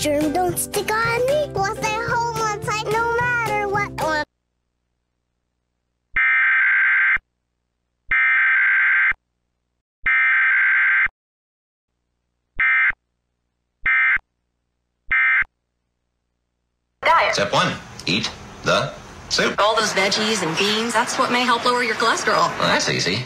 germ don't stick on me. We'll stay home on tight no matter what. Diet. Step 1, eat the soup. All those veggies and beans, that's what may help lower your cholesterol. Well, that's easy.